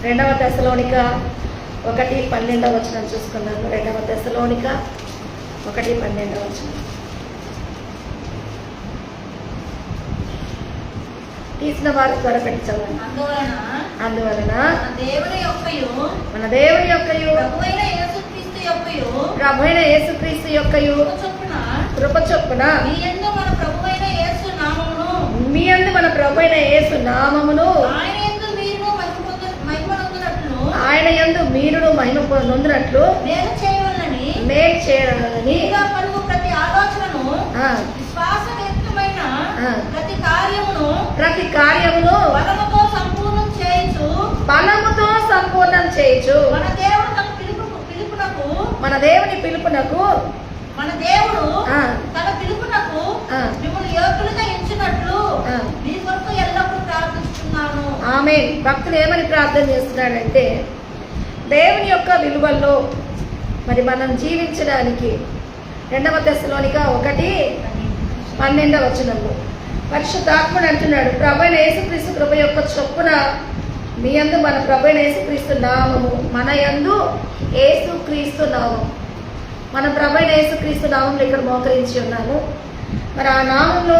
రెండవ తెస్సలోనిక 1:12 చూసుకున్నాను. రెండవ తెస్సలోనిక 1:12 తీసిన వారు త్వరపెట్టి చదవండి. అందువలన మన దేవుని యొక్కయు ప్రభువైన యేసుక్రీస్తు యొక్కయు కృప చొప్పున మీ యందు మన ప్రభువైన యేసు నామమును ఆయన యందు మీరును మహిమ నొందినట్లు నేను చేయాలని ప్రతి ఆలోచనను విశ్వాసయుక్తమైన ప్రతి కార్యమును బలముతో సంపూర్ణం చేయొచ్చు. మన దేవుని పిలుపునకు తన పిలుపునకు మిమ్మల్ని యోగ్యులుగా ఎంచినట్లు మీ కొరకు ఎల్లప్పుడూ ప్రార్థిస్తున్నాను. ఆమేన్. భక్తులు ఏమని ప్రార్థన చేస్తున్నాడంటే, దేవుని యొక్క విలువల్లో మరి మనం జీవించడానికి రెండవ తెస్సలోనిక 1:12 పరిశుద్ధాత్ముడు అంటున్నాడు, ప్రభువైన యేసుక్రీస్తు కృప యొక్క చొప్పున మీ యందు మన ప్రభువైన యేసుక్రీస్తు నామము, మన యందు యేసుక్రీస్తు నామం, మన ప్రభువైన యేసుక్రీస్తు నామంలో ఇక్కడ మోకరించి ఉన్నాము. మరి ఆ నామంలో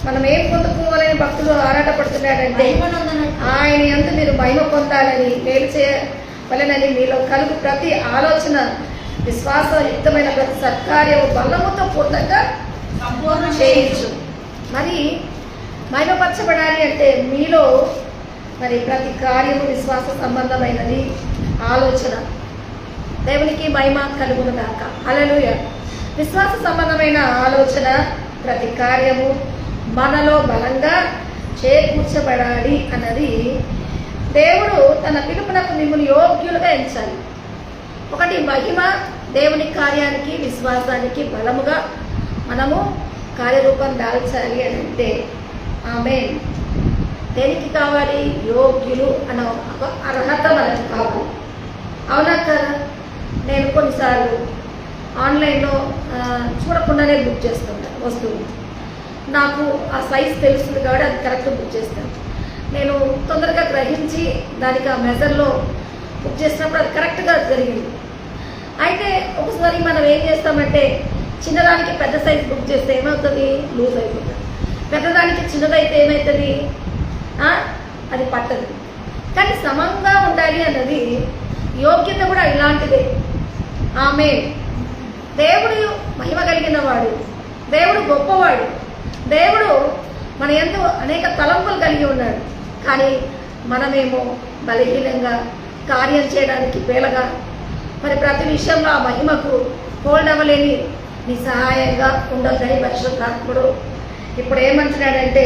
మనం ఏం పొందుకోవాలని భక్తులు ఆరాటపడుతున్నాడంటే, ఆయన యందు మీరు మహిమ పొందాలని, మేలు చేయవలెనని మీలో కలుగు ప్రతి ఆలోచన విశ్వాసయుక్తమైన ప్రతి సత్కార్యము బలముతో పూర్ణంగా చేయొచ్చు. మరి మహిమపరచబడాలి అంటే మీలో మరి ప్రతి కార్యము విశ్వాస సంబంధమైనది ఆలోచన, దేవునికి మహిమ కలుగును గాక. హల్లెలూయా. విశ్వాస సంబంధమైన ఆలోచన ప్రతి కార్యము మనలో బలంగా చేకూర్చబడాలి అన్నది దేవుడు తన పిలుపునకు మిమ్మల్ని యోగ్యులుగా ఎంచాలి. ఒకటి మహిమ, దేవుని కార్యానికి విశ్వాసానికి బలముగా మనము కార్యరూపం దాల్చాలి అని అంటే ఆమేన్. దేనికి కావాలి? యోగ్యులు అన్న ఒక అర్హత మనకు కావాలి. అవునా కదా? నేను కొన్నిసార్లు ఆన్లైన్లో చూడకుండానే బుక్ చేస్తుంటాను వస్తువులు. నాకు ఆ సైజ్ తెలుస్తుంది కాబట్టి అది కరెక్ట్గా బుక్ చేస్తాను. నేను తొందరగా గ్రహించి దానికి ఆ మెజర్లో బుక్ చేసినప్పుడు అది కరెక్ట్గా జరిగింది. అయితే ఒకసారి మనం ఏం చేస్తామంటే, చిన్నదానికి పెద్ద సైజ్ బుక్ చేస్తే ఏమవుతుంది? లూజ్ అయిపోతుంది. పెద్దదానికి చిన్నదైతే ఏమవుతుంది? అది పట్టదు. కానీ సమంగా ఉండాలి అన్నది యోగ్యత కూడా ఇలాంటిదే. ఆమేన్. దేవుడు మహిమ కలిగిన వాడు, దేవుడు గొప్పవాడు, దేవుడు మన యందు అనేక తలంపులు కలిగి ఉన్నాడు. కానీ మనమేమో బలహీనంగా, కార్యం చేయడానికి పేలగా, మరి ప్రతి విషయంలో ఆ మహిమకు హోల్డ్ అవ్వలేని నిస్సహాయంగా ఉండొద్దని పరిశుద్ధాత్ముడు ఇప్పుడు ఏమంటున్నాడంటే,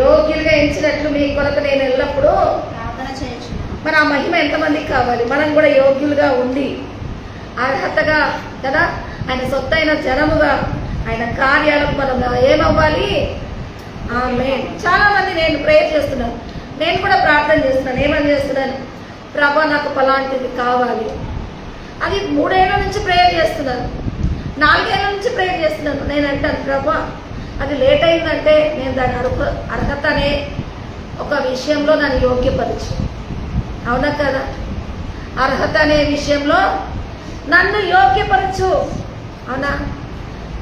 యోగ్యులుగా ఎంచినట్లు మీ కొరకు నేను ఎల్లప్పుడూ ప్రార్థన చేయొచ్చు. మరి ఆ మహిమ ఎంతమందికి కావాలి? మనం కూడా యోగ్యులుగా ఉండి అర్హతగా కదా, ఆయన సొత్తైన జనముగా ఆయన కార్యాలకు మనం ఏమవ్వాలి? ఆమేన్. చాలా మంది నేను ప్రేయర్ చేస్తున్నాను, నేను కూడా ప్రార్థన చేస్తున్నాను. ఏమని చేస్తున్నాను? ప్రభా నాకు పలాంటిది కావాలి. అది 3 ఏళ్ళ నుంచి ప్రేయర్ చేస్తున్నాను, 4 ఏళ్ళ నుంచి ప్రేయర్ చేస్తున్నాను. నేను అంటాను, ప్రభా అది లేట్ అయిందంటే నేను దాని అర్హత అనే ఒక విషయంలో నన్ను యోగ్యపరచు. అవునా కదా? అర్హత అనే విషయంలో నన్ను యోగ్యపరచు. అవునా?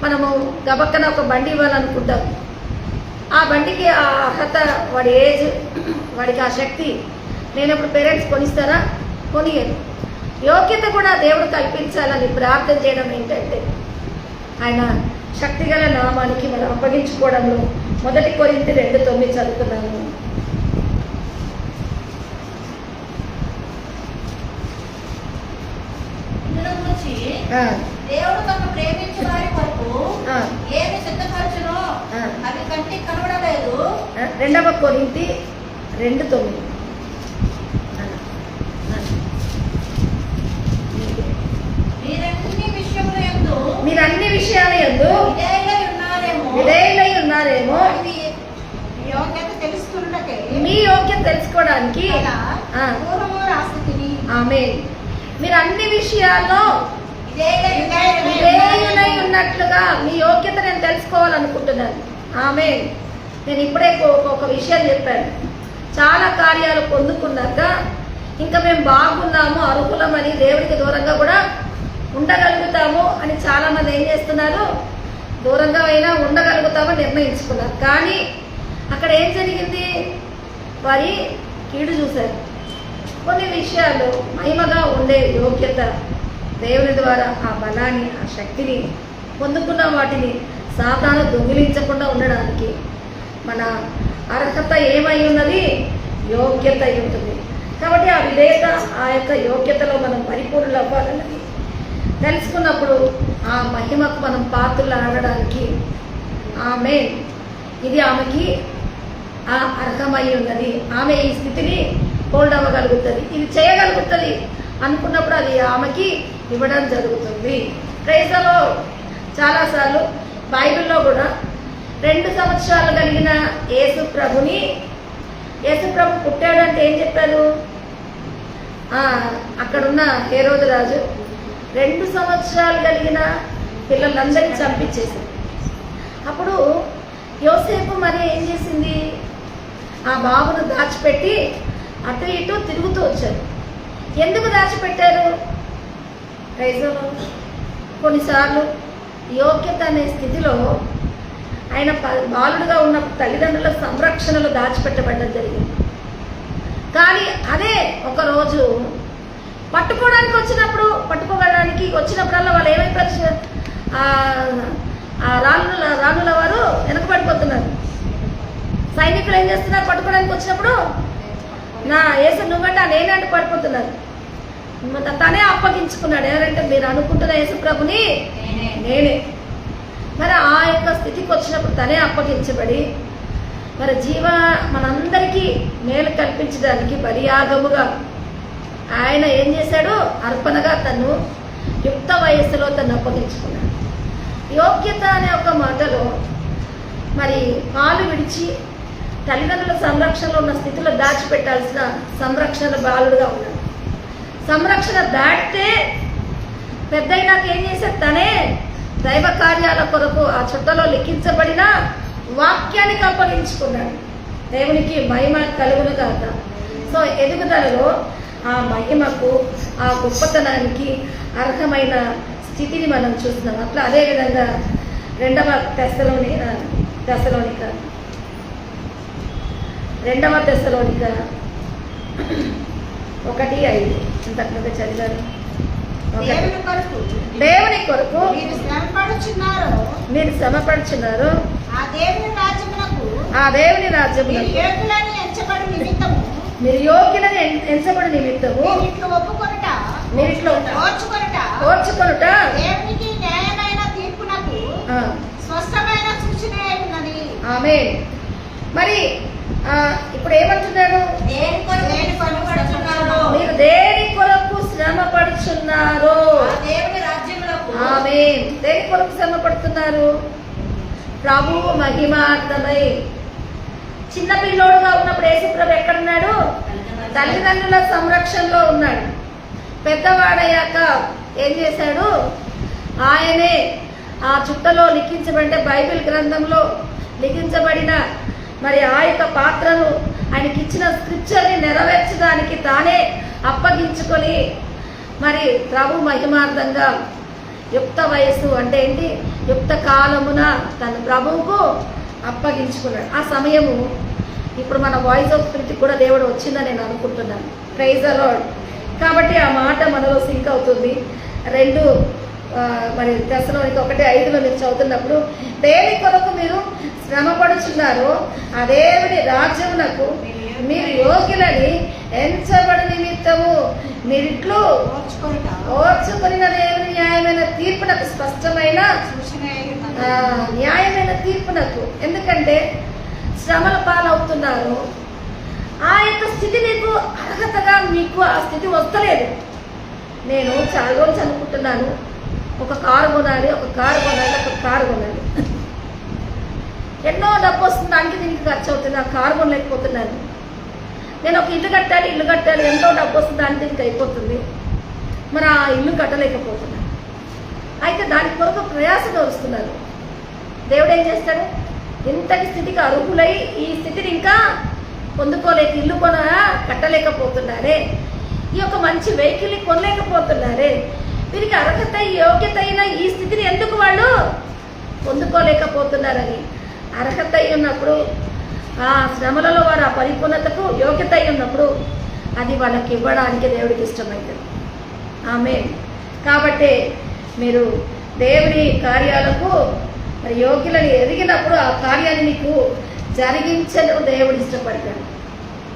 మనము గబక్కన ఒక బండి ఇవ్వాలనుకుంటాం. ఆ బండికి ఆ అర్హత, వాడి ఏజ్, వాడికి ఆ శక్తి లేనప్పుడు పేరెంట్స్ కొనిస్తారా? కొనియరు. యోగ్యత కూడా దేవుడు కల్పించాలని ప్రార్థన చేయడం ఏంటంటే, ఆయన శక్తిగల నామానికి మనం అప్పగించుకోవడంలో 1 కొరింథీ 2:9 చదువుతున్నాను. దేవుడు తను ప్రేమించిన వారి వరకు ఏమి సిద్ధపరచునో అవి కంటికి కనబడలేదు. 2 కొరింథీ 2:9. మీరన్ని విషయాల యందు విధేయులై ఉన్నారేమో, మీ యోగ్యత తెలుసుకోవడానికి. ఆమేన్. మీరు అన్ని విషయాల్లో విధేయులై ఉన్నట్లుగా మీ యోగ్యత నేను తెలుసుకోవాలనుకుంటున్నాను. ఆమేన్. నేను ఇప్పుడే ఒక విషయం చెప్పాను. చాలా కార్యాలు పొందుకున్నాక ఇంకా మేము బాగున్నాము, అర్హులమని, దేవుడికి దూరంగా కూడా ఉండగలుగుతాము అని చాలామంది ఏం చేస్తున్నారు, దూరంగా అయినా ఉండగలుగుతామని నిర్ణయించుకున్నారు. కానీ అక్కడ ఏం జరిగింది, వారి కీడు చూశారు. కొన్ని విషయాలు మహిమగా ఉండే యోగ్యత, దేవుని ద్వారా ఆ బలాన్ని, ఆ శక్తిని పొందుకున్న వాటిని సాతాను దొంగిలించకుండా ఉండడానికి మన అర్హత ఏమై ఉన్నది, యోగ్యత అయి ఉంటుంది. కాబట్టి ఆ విధేయత, ఆ యొక్క యోగ్యతలో మనం పరిపూర్ణులు అవ్వాలన్నది తెలుసుకున్నప్పుడు ఆ మహిమకు మనం పాత్రలు ఆడడానికి ఆమె ఇది ఆమెకి ఆ అర్హమై ఉన్నది, ఆమె ఈ స్థితిని హోల్డ్ అవ్వగలుగుతుంది, ఇది చేయగలుగుతుంది అనుకున్నప్పుడు అది ఆమెకి ఇవ్వడం జరుగుతుంది. ప్రైజ్లో చాలాసార్లు బైబిల్లో కూడా 2 సంవత్సరాలు కలిగిన యేసు ప్రభు పుట్టాడు అంటే ఏం చెప్పారు, అక్కడున్న హేరోదు రాజు 2 సంవత్సరాలు కలిగిన పిల్లలందరినీ చంపించేశారు. అప్పుడు యోసేపు మరి ఏం చేసింది, ఆ బాబును దాచిపెట్టి అటు ఇటు తిరుగుతూ వచ్చారు. ఎందుకు దాచిపెట్టారు? రైజులో కొన్నిసార్లు యోగ్యత అనే స్థితిలో ఆయన బాలుడుగా ఉన్నప్పుడు తల్లిదండ్రుల సంరక్షణలో దాచిపెట్టబడడం జరిగింది. కానీ అదే ఒకరోజు పట్టుకోవడానికి వచ్చినప్పుడల్లా వాళ్ళు ఏమైపోయారు, రాణుల వారు వెనకబడిపోతున్నారు. సైనికులు ఏం చేస్తున్నారు, పట్టుకోవడానికి వచ్చినప్పుడు నా యేసు నువ్వంటే నేనంటే పడిపోతున్నారు. తనే అప్పగించుకున్నాడు. ఎవరంటే మీరు అనుకుంటున్న యేసు ప్రభుని నేనే. మరి ఆ యొక్క స్థితికి వచ్చినప్పుడు తనే అప్పగించబడి మరి మనందరికీ మేలు కల్పించడానికి బలియాగముగా ఆయన ఏం చేశాడు, అర్పణగా తను యుక్త వయస్సులో తను అప్పగించుకున్నాడు. యోగ్యత అనే ఒక మాటలో మరి పాలు విడిచి తల్లిదండ్రుల సంరక్షణలో ఉన్న స్థితిలో దాచిపెట్టాల్సిన సంరక్షణ బాలుడుగా ఉన్నాడు. సంరక్షణ దాటితే పెద్దయినాక ఏం చేశాడు, తనే దైవ కార్యాల కొరకు ఆ చుట్టలో లిఖించబడిన వాక్యానికి అప్పగించుకున్నాడు. దేవునికి మహిమ కలుగును గాక. సో ఎదుగుదలలో ఆ మహిమకు, ఆ గొప్పతనానికి అర్హమైన స్థితిని మనం చూస్తున్నాం. అట్లా అదేవిధంగా 2వ తెస్సలోనిక 1:5 ఇంతకుముందు చదివారు. దేవుని కొరకు మీరు శ్రమపడుచున్నారు, ఆ దేవుని రాజ్యమునకు మీరు యోగ్యులని ఎంచబడి నిమిత్తము మీరు ఇట్లా ఓర్చుకొనుట ఆమేన్. మరి ఇప్పుడు ఏమంటున్నాడు, మీరు దేని కొరకు శ్రమ పడుచున్నారు, ఆమేన్. దేని కొరకు శ్రమ పడుతున్నారు, ప్రభువు మహిమార్థమై. చిన్న పిల్లోడుగా ఉన్నప్పుడు యేసుప్రభు ఎక్కడున్నాడు, తల్లిదండ్రుల సంరక్షణలో ఉన్నాడు. పెద్దవాడయ్యాక ఏం చేశాడు, ఆయనే ఆ చుట్టలో లిఖించబడిన బైబిల్ గ్రంథంలో లిఖించబడిన మరి ఆ యొక్క పాత్రను ఆయనకి ఇచ్చిన స్క్రిప్చర్ని నెరవేర్చడానికి తానే అప్పగించుకొని మరి ప్రభు మహిమార్థంగా యుక్త వయస్సు అంటే ఏంటి, యుక్త కాలమున తన ప్రభువుకు అప్పగించుకున్నాడు. ఆ సమయము ఇప్పుడు మన వాయిస్ ఆఫ్ స్పిరిట్ కూడా దేవుడు వచ్చిందని నేను అనుకుంటున్నాను. Praise the lord. కాబట్టి ఆ మాట మనలో సింక్ అవుతుంది. 2 మరి తెస్సలోనిక 1:5 మీరు చదువుతున్నప్పుడు దేని కొరకు మీరు శ్రమపడుచున్నారు, ఆ దేవుని రాజ్యమునకు మీరు యోగ్యులని ఎంచబడి నిమిత్తము మీరిట్లు ఓర్చుకుని దేవుని న్యాయమైన తీర్పునకు, స్పష్టమైన న్యాయమైన తీర్పునకు. ఎందుకంటే శ్రమల పాలవుతున్నారు. ఆ యొక్క స్థితి మీకు అర్హతగా మీకు ఆ స్థితి వస్తలేదు. నేను చాలా రోజులు అనుకుంటున్నాను, ఒక కారు కొనాలి. ఎన్నో డబ్బు వస్తుంది, దానికి దీనికి ఖర్చు అవుతుంది, ఆ కారు కొనలేకపోతున్నాను. నేను ఒక ఇల్లు కట్టాలి, ఎంతో డబ్బు వస్తుంది, దానికి దీనికి అయిపోతుంది, మరి ఆ ఇల్లు కట్టలేకపోతున్నాను. అయితే దాని కొరకు ప్రయాసగా వస్తున్నారు. దేవుడు ఏం చేస్తాడు, ఇంతటి స్థితికి అర్హులై ఈ స్థితిని ఇంకా పొందుకోలేక ఇల్లు కట్టలేకపోతున్నారే, ఈ యొక్క మంచి వెహికల్ని కొనలేకపోతున్నారే, వీరికి అర్హత యోగ్యత అయిన ఈ స్థితిని ఎందుకు వాళ్ళు పొందుకోలేకపోతున్నారని, అర్హత అయి ఉన్నప్పుడు ఆ శ్రమలలో వారు ఆ పరిపూర్ణతకు యోగ్యత అయి ఉన్నప్పుడు అది వాళ్ళకి ఇవ్వడానికి దేవుడికి ఇష్టమవుతుంది. ఆమేన్. కాబట్టి మీరు దేవుని కార్యాలకు మరి యోగ్యులని ఎదిగినప్పుడు ఆ కార్యాన్ని నీకు జరిగించడం దేవుడు ఇష్టపడతాడు.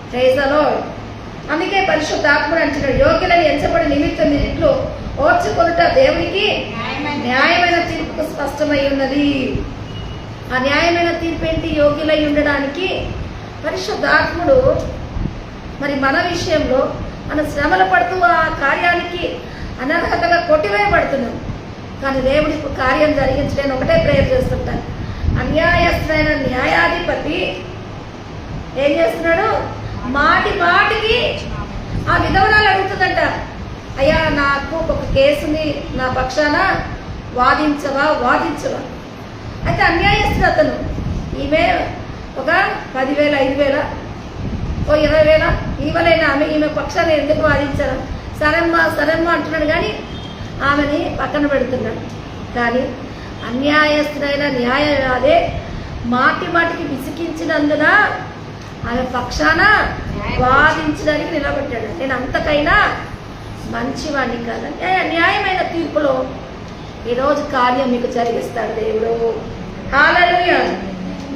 Praise the lord. అందుకే పరిశుద్ధాత్ముడు అంటున్నాడు, యోగ్యులని ఎంచబడి నిమిత్తం మీరిట్లు ఓర్చుకొనుట దేవునికి న్యాయమైన తీర్పుకు స్పష్టమై ఉన్నది. ఆ న్యాయమైన తీర్పు ఏంటి? యోగ్యులై ఉండడానికి పరిశుద్ధాత్ముడు మరి మన విషయంలో మన శ్రమలు పడుతూ ఆ కార్యానికి అనర్హతగా కొట్టివేయబడుతున్నాం. కానీ దేవుడికి కార్యం జరిగించలేని ఒకటే ప్రేయర్ చేస్తుంటాను. అన్యాయస్తుడైన న్యాయాధిపతి ఏం చేస్తున్నాడు? మాటి మాటికి ఆ విధవరాలు అడుగుతుందంట, అయ్యా నాకు ఒక కేసుని నా పక్షాన వాదించవా. అయితే అన్యాయస్తుడు అతను. ఈమె ఒక 10,000 5,000 ఓ 20,000 ఇవ్వలేనా ఈమె పక్షాన్ని ఎందుకు వాదించారు? సరేమ్మా అంటున్నాడు, కానీ ఆమెని పక్కన పెడుతున్నాడు. కానీ అన్యాయస్తుడైన న్యాయవాదే మాటికి విసిగించినందున ఆమె పక్షాన వాదించడానికి నిలబెట్టాడు. నేను అంతకైనా మంచివాడిని కాదంటే న్యాయమైన తీర్పులో ఈరోజు కార్యం మీకు జరిగిస్తాడు దేవుడు. హల్లెలూయా.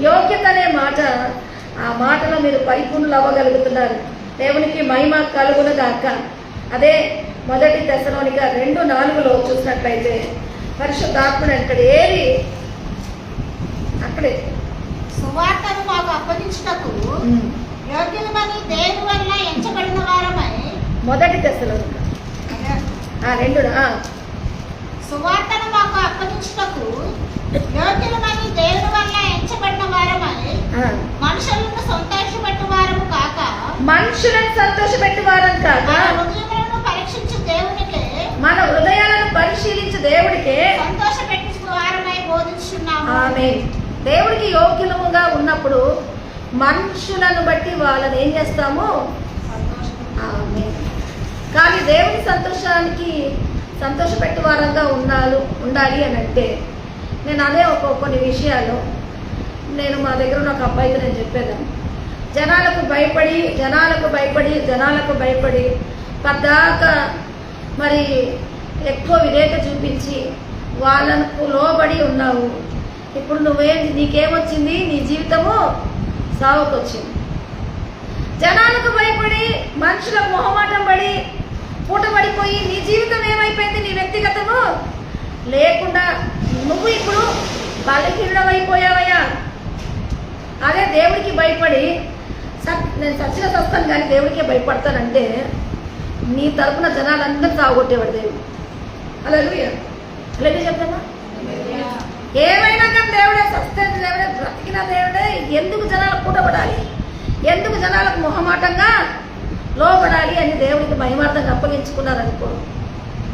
యోగ్యత అనే మాట, ఆ మాటలో మీరు పరిపూర్ణులు అవ్వగలుగుతున్నారు. దేవునికి మహిమ కలుగునుగాక. అదే 1 తెస్సలోనిక 2:4 చూసినట్లయితే పరిశుద్ధాత్ముడు అంటాడు, ఏరి అక్కడే సువార్తను మాకు అప్పగించుటకు యోగ్యులమని దేవుని వల్ల ఎంచబడిన వారమై 1 తెస్సలోనిక 2 సువార్తను మాకు అప్పగించుటకు యోగ్యులమని దేవుని వల్ల ఎంచబడిన వారమై మనుషులను సంతోషపెట్టు వారము కాక మన హృదయాలను పరిశీలించు దేవుడికే సంతోషపెట్టు వారమై బోధిస్తున్నాము. ఆమేన్. దేవుడికి యోగ్యులముగా ఉన్నప్పుడు మనుషులను బట్టి వాళ్ళని ఏం చేస్తాము? ఆమేన్. కానీ దేవుని సంతోషపెట్టు వారంగా ఉండాలి అని అంటే నేను అదే కొన్ని విషయాలు నేను మా దగ్గర ఉన్న ఒక అబ్బాయికి నేను చెప్పేదాన్ని. జనాలకు భయపడి పద్దాక మరి ఎక్కువ విధేయత చూపించి వాళ్ళకు లోబడి ఉన్నావు. ఇప్పుడు నీకేమొచ్చింది? నీ జీవితము సావుకు వచ్చింది. జనాలకు భయపడి మనుషులకు మొహమాటం పడి పూటపడిపోయి నీ జీవితం ఏమైపోయింది? నీ వ్యక్తిగతము లేకుండా నువ్వు ఇప్పుడు బలహీనమైపోయావయ్యా. అదే దేవుడికి భయపడి నేను చచ్చిన చస్తాను కానీ దేవుడికే భయపడతానంటే నీ తరపున జనాలందరూ తాగొట్టేవాడు దేవుడు. హల్లెలూయా. చెప్తామా? ఏమైనా కానీ దేవుడే, సస్తైన దేవుడే, బ్రతికిన దేవుడే. ఎందుకు జనాలకు పూటపడాలి? ఎందుకు జనాలకు మొహమాటంగా లోపడాలి అని దేవుడికి మహిమార్థంగా అప్పగించుకున్నారనుకో.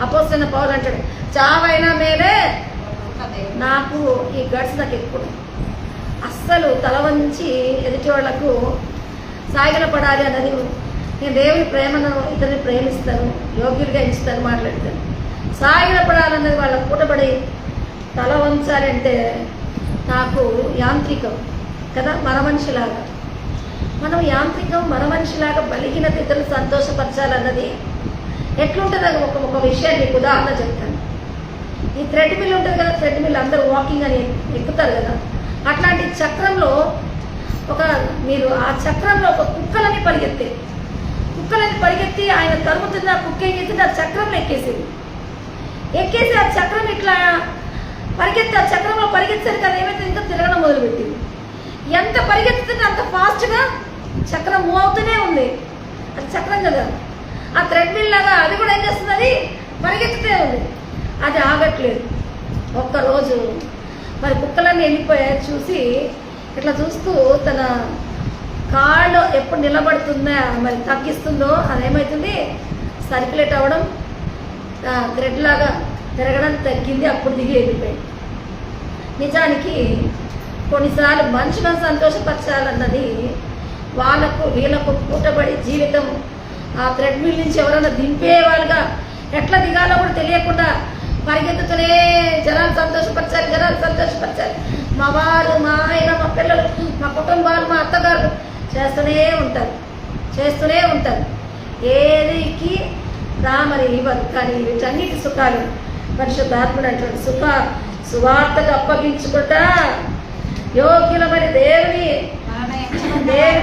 అపోస్తలుడైన పౌలు అంటాడు, చావైనా మేలే నాకు ఈ గడ్స్ నాకు ఎక్కువ. అస్సలు తల వంచి ఎదుటి వాళ్లకు సాగిలపడాలి అన్నది. నేను దేవుని ప్రేమను ఇతరుని ప్రేమిస్తాను, యోగ్యుడిగా ఇస్తాను, మాట్లాడతాను. సాగిలపడాలన్నది వాళ్ళకు పూటపడి తల వంచాలి అంటే నాకు యాంత్రికం కదా, మన మనిషిలాగా. మనం యాంత్రికం, మన మనిషిలాగా బలిహీనత ఇతరులు సంతోషపరచాలన్నది ఎట్లుంటుంది? ఒక విషయాన్ని మీకు ఉదాహరణ చెప్తాను. ఈ థ్రెడ్ మిల్ ఉంటుంది కదా, థ్రెడ్ మిల్ అందరూ వాకింగ్ అని ఎక్కుతారు కదా. అట్లాంటి చక్రంలో మీరు ఆ చక్రంలో ఒక కుక్కలని పరిగెత్తి ఆయన తరుముతుంది. ఆ కుక్క ఏం చేసింది? ఆ చక్రంలో ఎక్కేసి ఆ చక్రం ఇట్లా పరిగెత్తి ఆ చక్రంలో పరిగెత్తారు కదా, ఏమైతే ఇంకా తిరగడం మొదలుపెట్టింది. ఎంత పరిగెత్తుతుంటే అంత ఫాస్ట్గా చక్రం మూవ్ అవుతూనే ఉంది. అది చక్రం కదా, ఆ థ్రెడ్ మిల్ లాగా అది కూడా ఏం చేస్తుంది? అది పరిగెత్తుతూ ఉంది, అది ఆగట్లేదు. ఒక్కరోజు మరి కుక్కలన్నీ వెళ్ళిపోయాయి. చూసి ఇట్లా చూస్తూ తన కాళ్ళు ఎప్పుడు నిలబడుతుందో మరి తగ్గిస్తుందో అదేమవుతుంది? సర్క్యులేట్ అవ్వడం, థ్రెడ్ లాగా తిరగడం తగ్గింది. అప్పుడు దిగి వెళ్ళిపోయింది. నిజానికి కొన్నిసార్లు మనుషులను సంతోషపరచాలన్నది వాళ్ళ వీళ్ళకు పూటబడి జీవితం ఆ థ్రెడ్మిల్ నుంచి ఎవరైనా దింపేవాళ్ళుగా ఎట్లా దిగాలో కూడా తెలియకుండా పరిగెత్తుతూనే జనాలు సంతోషపరచాలి. మా వారు, మా ఆయన, మా పిల్లలు, మా కుటుంబాలు, మా అత్తగారు చేస్తూనే ఉంటారు. ఏదికి మరి ఇవ్వరు. కానీ వీటన్నిటి సుఖాలు పరిశుద్ధాత్ముడు అటువంటి సువార్తకు అప్పగించుకుంటా యోగ్యులమని దేవుని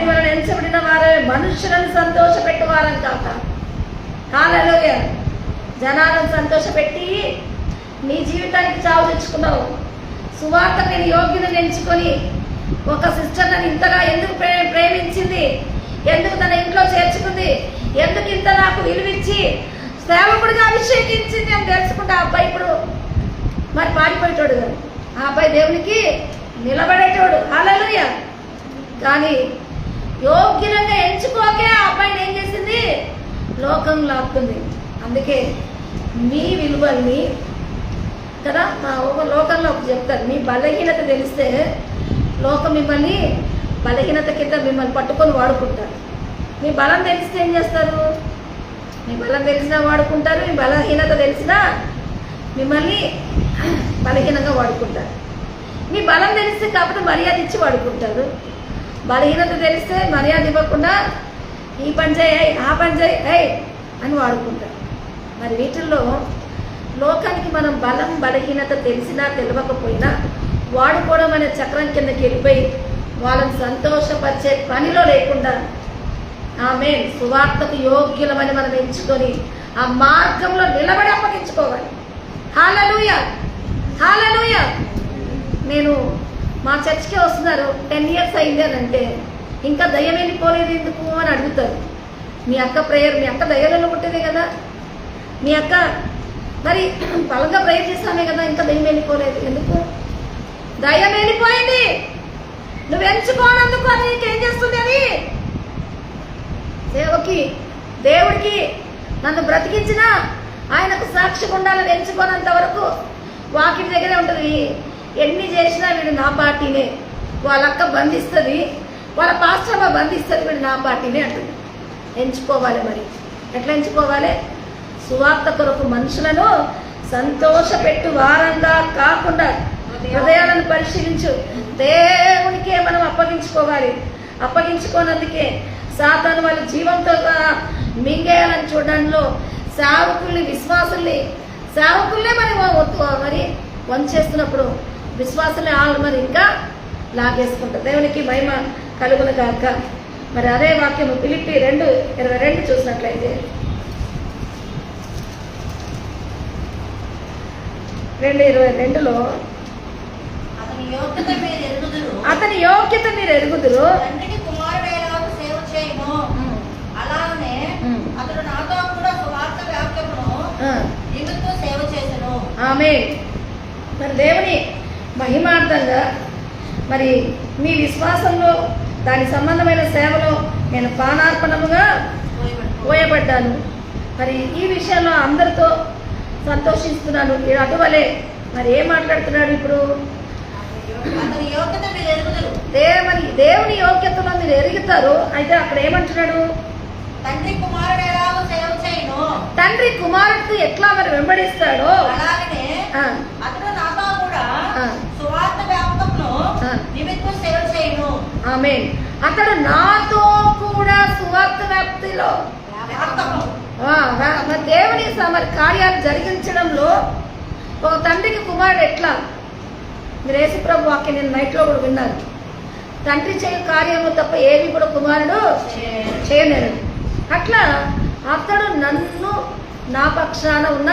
వలన ఎంచబడిన వారే మనుషులను సంతోషపెట్టువారం కాక. హల్లెలూయా. జనాలను సంతోషపెట్టి నీ జీవితానికి చావు తెచ్చుకున్నావు. సువార్త నేను యోగ్యులను ఎంచుకొని ఒక సిస్టర్ నన్ను ఇంతగా ఎందుకు ప్రేమించింది, ఎందుకు తన ఇంట్లో చేర్చుకుంది, ఎందుకు ఇంత నాకు విలువిచ్చి సేవకుడిగా అభిషేకించింది అని తెలుసుకుంటే ఆ అబ్బాయి ఇప్పుడు మరి పారిపోయేటోడు కాదు. ఆ అబ్బాయి దేవునికి నిలబడేటోడు. హల్లెలూయా. కానీ యోగ్యంగా ఎంచుకోకే ఆ అబ్బాయిని ఏం చేసింది? లోకం లాక్కుంది. అందుకే మీ విలువల్ని కదా మా లోకంలో చెప్తారు, మీ బలహీనత తెలిస్తే లోకం మిమ్మల్ని బలహీనత కింద మిమ్మల్ని పట్టుకొని వాడుకుంటారు. మీ బలం తెలిస్తే ఏం చేస్తారు? మీ బలం తెలిసినా వాడుకుంటారు, మీ బలహీనత తెలిసినా మిమ్మల్ని బలహీనంగా వాడుకుంటారు. మీ బలం తెలిస్తే కాకపోతే మర్యాద ఇచ్చి వాడుకుంటారు. బలహీనత తెలిస్తే మర్యాద ఇవ్వకుండా ఈ పని చేయి, ఆ పని చేయి అని వాడుకుంటారు. మరి వీటిల్లో లోకానికి మనం బలం బలహీనత తెలిసినా తెలియకపోయినా వాడుకోవడం అనే చక్రం కిందకి వెళ్ళిపోయి వాళ్ళని సంతోషపరిచే పనిలో లేకుండా ఆమె సువార్తకు యోగ్యులమని మనం ఎంచుకొని ఆ మార్గంలో నిలబడి అప్పగించుకోవాలి. హల్లెలూయా. హల్లెలూయా. నేను మా చర్చ్కే వస్తున్నారు, 10 years అయింది అని అంటే ఇంకా దయ్యం వెళ్ళిపోలేదు ఎందుకు అని అడుగుతారు. మీ అక్క ప్రేయర్, మీ అక్క దయ్యాలలో పుట్టేదే కదా, మీ అక్క మరి బలంగా ప్రేయర్ చేస్తామే కదా, ఇంకా దయ్యం వెళ్ళిపోలేదు ఎందుకు? దయ్యం వెళ్ళిపోయింది, నువ్వు ఎంచుకోనందుకు అది నీకేం చేస్తుంది? అది సేవకి దేవుడికి నన్ను బ్రతికించిన ఆయనకు సాక్షిగా ఉండాలని ఎంచుకోనంత వరకు వాకిటి దగ్గరే ఉంటుంది. ఎన్ని చేసినా వీడు నా పార్టీనే, వాళ్ళ అక్క బంధిస్తుంది, వాళ్ళ పాస్టర్మ బంధిస్తుంది, వీడు నా పార్టీనే అంటుంది. ఎంచుకోవాలి. మరి ఎట్లా ఎంచుకోవాలి? సువార్త కొరకు మనుషులను సంతోషపెట్టు వారంగా కాకుండా హృదయాలను పరిశీలించు దేవునికే మనం అప్పగించుకోవాలి. అప్పగించుకోనందుకే సాతాను వాళ్ళ జీవంతో మింగేయాలని చూడడంలో సేవకుల్ని సేవకుల్నే మరి వంచేస్తున్నప్పుడు విశ్వాసుల్ని వాళ్ళు మరి ఇంకా లాగేసుకుంటారు. దేవునికి మహిమ కలుగును గాక. మరి అదే వాక్యము ఫిలిప్పీ 2:22 చూసినట్లయితే 2:22లో అతని యోగ్యత మీరు ఎరుగుదురు, తండ్రికి కుమారుడైన సేవ చేయను, అలానే అతడు నాతో కూడా సువార్త వ్యాప్యమును నిమిత్తం సేవ చేసెను. ఆమేన్. మరి దేవుని మహిమార్థంగా మరి మీ విశ్వాసంలో దాని సంబంధమైన సేవలో నేను పానార్పణముగా పోయబడ్డాను. మరి ఈ విషయంలో అందరితో సంతోషిస్తున్నాను. అటువలే మరి ఏం మాట్లాడుతున్నాడు ఇప్పుడు? దేవుని యోగ్యతలో మీరు ఎరుగుతారు. అయితే అక్కడ ఏమంటున్నాడు? తండ్రి కుమారుడు ఎలాగో సేవ చేయను, తండ్రి కుమారుడికి ఎట్లా మరి వెంబడిస్తాడో అలాగనే అతడు నాతో కూడా సువార్త వ్యాప్తంలో నిమిత్తం సేవ చేయను. ఆమేన్. అతడు నాతో కూడా సువార్త వ్యాప్తిలో దేవుని మరి కార్యాలు జరిగించడంలో ఒక తండ్రికి కుమారుడు ఎట్లా? మీరు యేసుప్రభు వాక్యం నేను నైట్లో కూడా విన్నాను. తండ్రి చేయ కార్యము తప్ప ఏవి కూడా కుమారుడు చేయలేడు. అట్లా అతడు నన్ను నా పక్షాన ఉన్న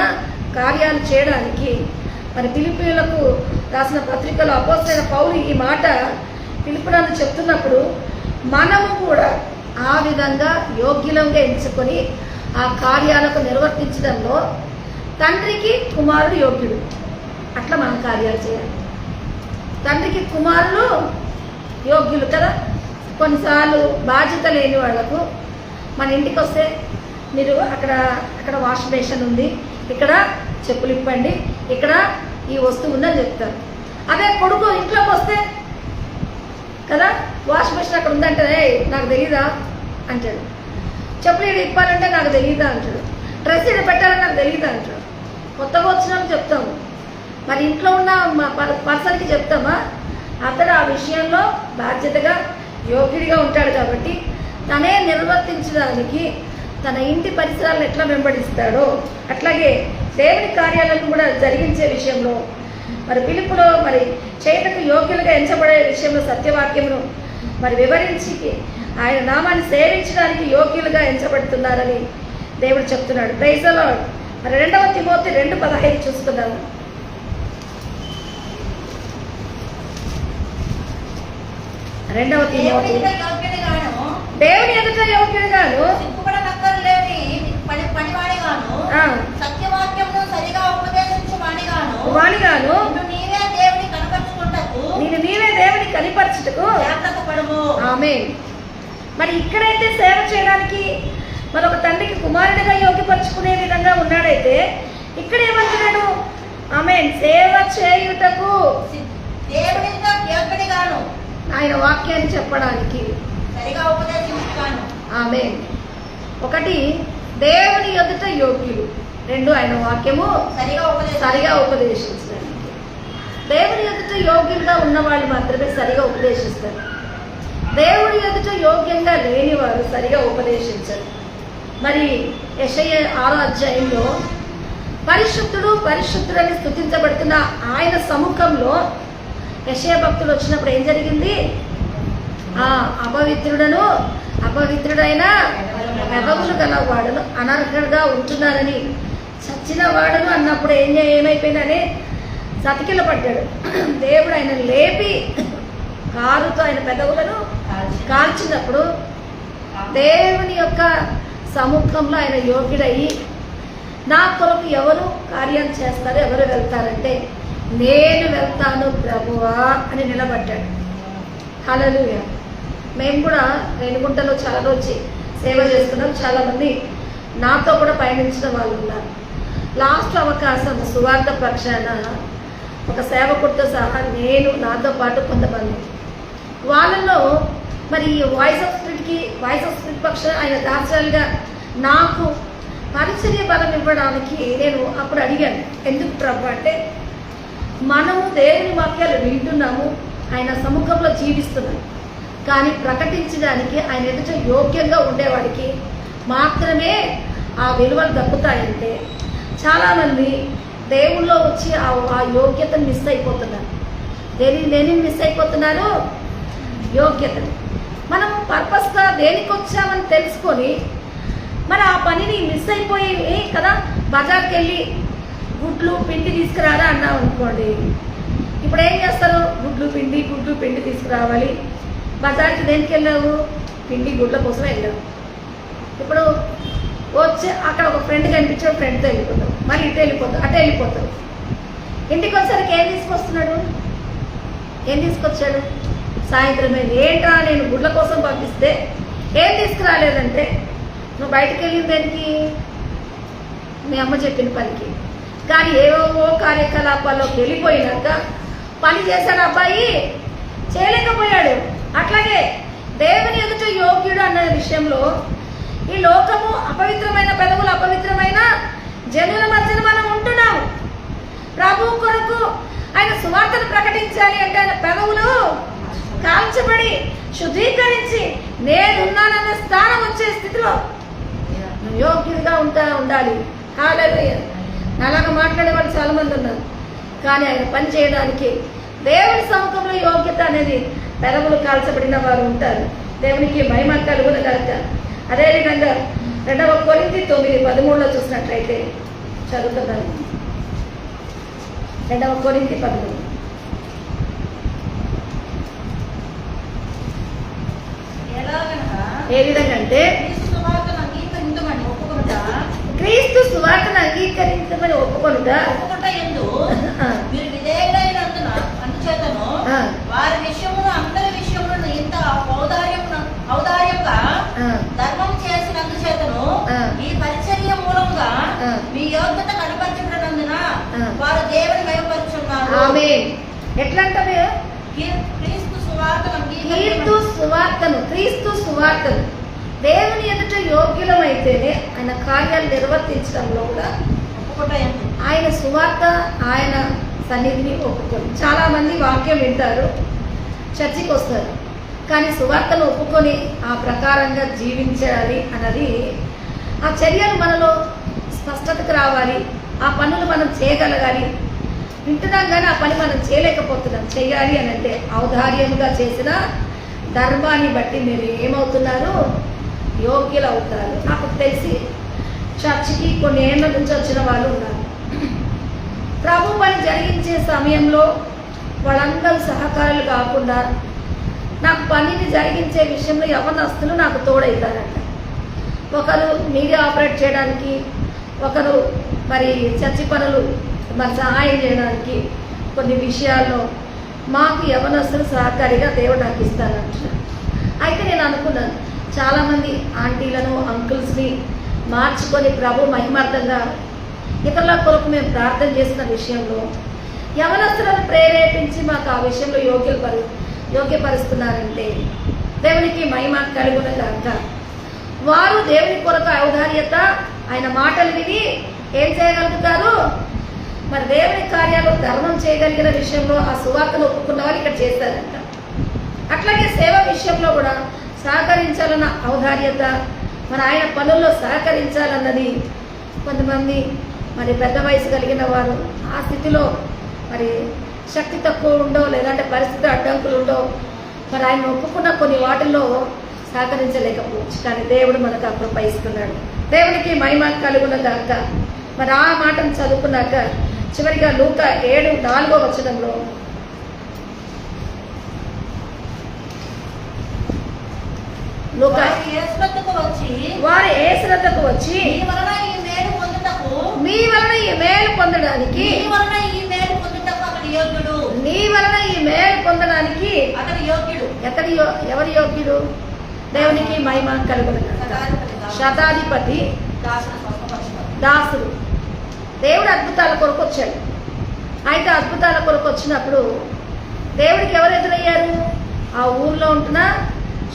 కార్యాలు చేయడానికి మరి ఫిలిప్పీయులకు రాసిన పత్రికలో అపోస్తలుడైన పౌలు ఈ మాట ఫిలిప్పీయులకు చెప్తున్నప్పుడు మనము కూడా ఆ విధంగా యోగ్యులంగా ఎంచుకొని ఆ కార్యాలకు నిర్వర్తించడంలో తండ్రికి కుమారుడు యోగ్యుడు. అట్లా మనం కార్యాలు చేయాలి. తండ్రికి కుమారులు యోగ్యులు కదా. కొన్నిసార్లు బాధ్యత లేని వాళ్లకు మన ఇంటికి వస్తే మీరు అక్కడ వాష్ బేషన్ ఉంది, ఇక్కడ చెప్పులు ఇప్పండి, ఇక్కడ ఈ వస్తువు ఉందని చెప్తారు. అదే కొడుకు ఇంట్లోకి వస్తే కదా. వాష్ మిషన్ అక్కడ ఉందంటే నాకు తెలీదా అంటాడు. చెప్పులు ఇక్కడ ఇప్పాలంటే నాకు తెలీదా అంటాడు. డ్రెస్ ఇక్కడ పెట్టాలని నాకు తెలీదా అంటాడు. కొత్తగా వచ్చిన వాళ్ళకి చెప్తాము, మరి ఇంట్లో ఉన్న పర్సన్కి చెప్తామా? అతడు ఆ విషయంలో బాధ్యతగా యోగ్యుడిగా ఉంటాడు కాబట్టి తనే నిర్వర్తించడానికి తన ఇంటి పరిసరాలను ఎట్లా వెంబడిస్తాడో అట్లాగే దేవుని కార్యాలను కూడా జరిగించే విషయంలో మరి పిలుపులో మరి చేయటకు యోగ్యులుగా ఎంచబడే విషయంలో సత్యవాక్యమును మరి వివరించి ఆయన నామాన్ని సేవించడానికి యోగ్యులుగా ఎంచబడుతున్నారని దేవుడు చెప్తున్నాడు. Praise the lord. మరి 2 తిమోతి 2:15 చూస్తున్నాము. 2 తిమోతి దేవుని ఎదుట యోగ్యుడిగాను సిగ్గుపడనక్కర్లేని పనివాడిగాను సత్యవాక్యమును సరిగా ఉపదేశించు వాడిగాను నీవే దేవుని కనిపరచుటకు జాగ్రత్త పడుము. ఆమేన్. మరి ఇక్కడైతే సేవ చేయడానికి మరి ఒక తండ్రికి కుమారుడిగా యోగ్యపరచుకునే విధంగా ఉన్నాడైతే ఇక్కడ ఏమంటున్నాడు? ఆమేన్. సేవ చేయుటకు దేవునితో యోగ్యుడిగాను ఆయన వాక్యాన్ని చెప్పడానికి సరిగా ఉపదేశించుగాను. ఆమేన్. 1 దేవుని ఎదుట యోగ్యులు, 2 ఆయన వాక్యము సరిగా ఉపదేశించడానికి. దేవుని ఎదుట యోగ్యులుగా ఉన్నవాళ్ళు మాత్రమే సరిగా ఉపదేశిస్తారు. దేవుని ఎదుట యోగ్యంగా లేని వారు సరిగా ఉపదేశించరు. మరి యెషయా 6వ అధ్యాయంలో పరిశుద్ధుడు పరిశుద్ధుడని స్తుతించబడుతున్న ఆయన సముఖంలో యెషయా భక్తులు వచ్చినప్పుడు ఏం జరిగింది? అపవిత్రుడైన పెదవులు గలవాడును అనర్హుడుగా ఉంటున్నారని చచ్చిన వాడును అన్నప్పుడు ఏమైపోయిందని సతికిల పడ్డాడు. దేవుడు ఆయన లేపి కారుతో ఆయన పెదవులను కాల్చినప్పుడు దేవుని యొక్క సముఖంలో ఆయన యోగ్యుడయ్యి నా కొరకు ఎవరు కార్యాలు చేస్తారు, ఎవరు వెళ్తారంటే నేను వెళ్తాను ప్రభువా అని నిలబడ్డాడు. హల్లెలూయా. మేము కూడా రేణిగుంటలో చాలా రోజు సేవ చేస్తున్నాం. చాలామంది నాతో కూడా పయనించిన వాళ్ళు ఉన్నారు. లాస్ట్ అవకాశం సువార్త పక్షాన ఒక సేవకుడితో సహా నేను నాతో పాటు కొంతమంది వాళ్ళలో మరి వాయిస్ ఆఫ్ స్పిరిట్ పక్షాన ఆయన దాచాలుగా నాకు పరిచర్య బలం ఇవ్వడానికి నేను అప్పుడు అడిగాను, ఎందుకు ప్రభు అంటే మనము దేవుని వాక్యాలు వింటున్నాము, ఆయన సముఖంలో జీవిస్తున్నాం, కానీ ప్రకటించడానికి ఆయన ఎదుట యోగ్యంగా ఉండేవాడికి మాత్రమే ఆ విలువలు దక్కుతాయంటే చాలామంది దేవుళ్ళో వచ్చి ఆ యోగ్యతను మిస్ అయిపోతున్నారు. దేనిని మిస్ అయిపోతున్నారు? యోగ్యతని. మనం పర్పస్గా దేనికి వచ్చామని తెలుసుకొని మరి ఆ పనిని మిస్ అయిపోయి కదా బజార్కి వెళ్ళి గుడ్లు పిండి తీసుకురారా అన్నాం అనుకోండి. ఇప్పుడు ఏం చేస్తారు? గుడ్లు పిండి తీసుకురావాలి. బజార్కి దేనికి వెళ్ళావు? పిండి గుడ్ల కోసం వెళ్ళావు. ఇప్పుడు వచ్చి అక్కడ ఒక ఫ్రెండ్ కనిపించావు, ఫ్రెండ్తో వెళ్ళిపోతావు, మరి ఇటు వెళ్ళిపోతావు, అటు వెళ్ళిపోతావు. ఇంటికి వచ్చేసరికి ఏం తీసుకొచ్చాడు? సాయంత్రమే ఏంట్రా నేను గుడ్ల కోసం పంపిస్తే ఏం తీసుకురాలేదంటే నువ్వు బయటకు వెళ్ళింది దేనికి? మీ అమ్మ చెప్పిన పనికి. కానీ ఏవో కార్యకలాపాల్లోకి వెళ్ళిపోయినాక పని చేశాడు అబ్బాయి, చేయలేకపోయాడు. అట్లాగే దేవుని ఎదుట యోగ్యుడు అన్న విషయంలో ఈ లోకము అపవిత్రమైన పెదవులు, అపవిత్రమైన జనుల మధ్యన మనం ఉంటున్నాం. ప్రభు కొరకు ఆయన సువార్తను ప్రకటించాలి అంటే ఆయన పెదవులు కాల్చబడి శుద్ధీకరించి నేనున్నానన్న స్థానం వచ్చే స్థితిలో యోగ్యుడిగా ఉండాలి. హల్లెలూయా. అలాగా మాట్లాడే వాళ్ళు చాలా మంది ఉన్నారు, కానీ ఆయన పని చేయడానికి దేవుని సముఖంలో యోగ్యత అనేది పెదవులు కాల్చబడిన వారు ఉంటారు. దేవునికి మహిమ కలుగును గాక. అదేవిధంగా 2 కొరింథీ 9:13 చూసినట్లయితే చదువుతున్నాను. 2 కొరింథీ 13. ఏ విధంగా అంటే క్రీస్తు సువార్తను అంగీకరించమని ఒప్పుకొనుట మీరు విధేయులైనందున అందుచేతను వారి విషయమును అందరి విషయములను ఇంత ఔదార్యంగా ధర్మం చేసినందుచేతను ఈ పరిచర్య మూలంగా మీ యోగ్యత కనపరచబడినందున వారు దేవుని భయపరుచున్నారు. ఆమేన్. ఎట్లా అంటే క్రీస్తు సువార్తను క్రీస్తు సువార్తను దేవుని ఎదుట యోగ్యులమైతేనే ఆయన కార్యాలు నిర్వర్తించడంలో కూడా ఆయన సువార్త, ఆయన సన్నిధిని ఒప్పుకొని. చాలా మంది వాక్యం వింటారు, చర్చికి వస్తారు, కానీ సువార్తను ఒప్పుకొని ఆ ప్రకారంగా జీవించాలి అన్నది, ఆ చర్యలు మనలో స్పష్టతకు రావాలి, ఆ పనులు మనం చేయగలగాలి. వింటున్నాం కానీ ఆ పని మనం చేయలేకపోతున్నాం. చేయాలి అని అంటే ఔదార్యముగా చేసిన ధర్మాన్ని బట్టి మీరు ఏమవుతున్నారు? యోగ్యులు అవుతారు. నాకు తెలిసి చర్చికి కొన్ని ఏళ్ళ నుంచి వచ్చిన వాళ్ళు ఉన్నారు. ప్రభు పని జరిగించే సమయంలో వాళ్ళందరూ సహకారులు కాకుండా నాకు పనిని జరిగించే విషయంలో యవ్వనస్తులు నాకు తోడవుతారంట. ఒకరు మీడియా ఆపరేట్ చేయడానికి, ఒకరు మరి చర్చి పనులు మరి సహాయం చేయడానికి, కొన్ని విషయాల్లో మాకు యవ్వనస్తులు సహకారిగా దేవుడు నాకు ఇస్తానంటున్నాను. అయితే నేను అనుకున్నాను, చాలామంది ఆంటీలను, అంకుల్స్ని మార్చుకొని ప్రభు మహిమార్థంగా ఇతరుల కొరకు మేము ప్రార్థన చేసిన విషయంలో యవనస్తులను ప్రేరేపించి మాకు ఆ విషయంలో యోగ్యపరుస్తున్నారంటే దేవునికి మహిమ కలుగునగాక. వారు దేవుని కొరకు ఔదార్యత, ఆయన మాటలు విని ఏం చేయగలుగుతారు? మరి దేవుని కార్యాలు ధర్మం చేయగలిగిన విషయంలో ఆ సువార్తను ఒప్పుకున్న వాళ్ళు ఇక్కడ చేస్తారంట. అట్లాగే సేవ విషయంలో కూడా సహకరించాలన్న ఔదార్యత, మరి ఆయన పనుల్లో సహకరించాలన్నది కొంతమంది మరి పెద్ద వయసు కలిగిన వారు ఆ స్థితిలో మరి శక్తి తక్కువ ఉండో, లేదంటే పరిస్థితి అడ్డంకులు ఉండో, మరి ఆయన ఒప్పుకున్న కొన్ని వాటిల్లో సహకరించలేకపోవచ్చు. కానీ దేవుడు మనకు ఆ కృప ఇస్తున్నాడు. దేవునికి మహిమ కలుగునగాక. మరి ఆ మాటను చదువుకున్నాక చివరిగా లూకా 7:4 వారు యేసునొద్దకు వచ్చి మీ వలన ఈ మేలు పొందడానికి నీ వలన ఈ మేలు పొందడానికి ఎవరి యోగ్యుడు? దేవునికి మహిమ కలుగునగాక. శతాధిపతి దాసుడు దేవుడు అద్భుతాల కొరకు వచ్చాడు. అయితే అద్భుతాల కొరకు వచ్చినప్పుడు దేవుడికి ఎవరు ఎదురయ్యారు? ఆ ఊర్లో ఉంటున్న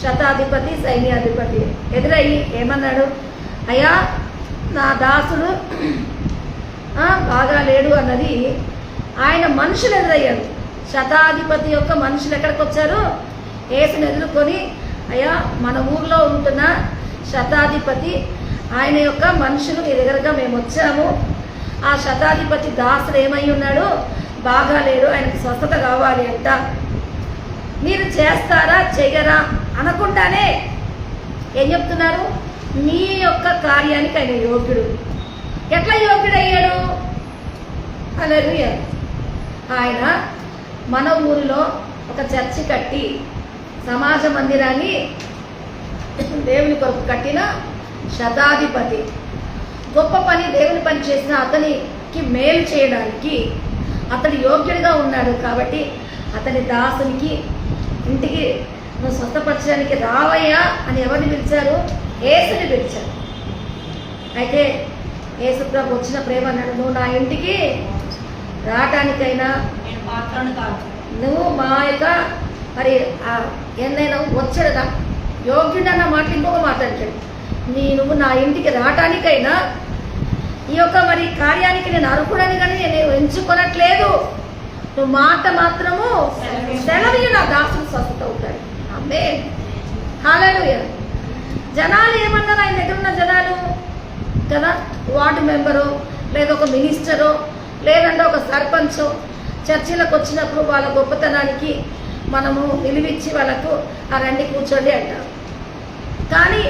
శతాధిపతి, సైన్యాధిపతి ఎదురయ్యి ఏమన్నాడు? అయ్యా, నా దాసుడు బాగా లేడు అన్నది ఆయన మనుషులు ఎదురయ్యారు. శతాధిపతి యొక్క మనుషులు ఎక్కడికి వచ్చారు? యేసుని ఎదుర్కొని, అయ్యా, మన ఊర్లో ఉంటున్న శతాధిపతి ఆయన యొక్క మనుషులు నీ దగ్గరగా మేము వచ్చాము. ఆ శతాధిపతి దాసుడు ఏమై ఉన్నాడు? బాగా లేడు, ఆయనకు స్వస్థత కావాలి అంట. మీరు చేస్తారా చెయ్యరా అనకుండానే ఏం చెప్తున్నారు? నీ యొక్క కార్యానికి ఆయన యోగ్యుడు. ఎట్లా యోగ్యుడయ్యాడు? హల్లెలూయా. ఆయన మన ఊరిలో ఒక చర్చి కట్టి, సమాజ మందిరాన్ని దేవుని కొరకు కట్టిన శతాధిపతి, గొప్ప పని, దేవుని పని చేసిన అతనికి మేలు చేయడానికి అతడు యోగ్యుడిగా ఉన్నాడు. కాబట్టి అతని దాసునికి ఇంటికి నువ్వు స్వస్థపరచడానికి రావయ్యా అని ఎవరిని పిలిచారు? యేసుని పిలిచారు. అయితే యేసు ప్రభు వచ్చిన ప్రేమ అన్నాడు, నువ్వు నా ఇంటికి రావటానికైనా నువ్వు మా యొక్క మరి ఎన్నైనా వచ్చాడుగా యోగ్యుడన్న మాట ఇంకొక మాట్లాడతాడు. నువ్వు నా ఇంటికి రావటానికైనా ఈ యొక్క మరి కార్యానికి నేను అర్హుడని కానీ నేను ఎంచుకొనట్లేదు. నువ్వు మాట మాత్రము సెలవు, నా దాసుడు స్వస్థత అవుతాడు. ఆమేన్, హల్లెలూయా. జనాలు ఏమన్నారు? ఆయన దగ్గర ఉన్న జనాలు కదా, వార్డు మెంబరు, లేదా ఒక మినిస్టరు, లేదంటే ఒక సర్పంచ్ చర్చిలకు వచ్చినప్పుడు వాళ్ళ గొప్పతనానికి మనము విలువిచ్చి వాళ్ళకు ఆ రండి కూర్చోండి అంటారు. కానీ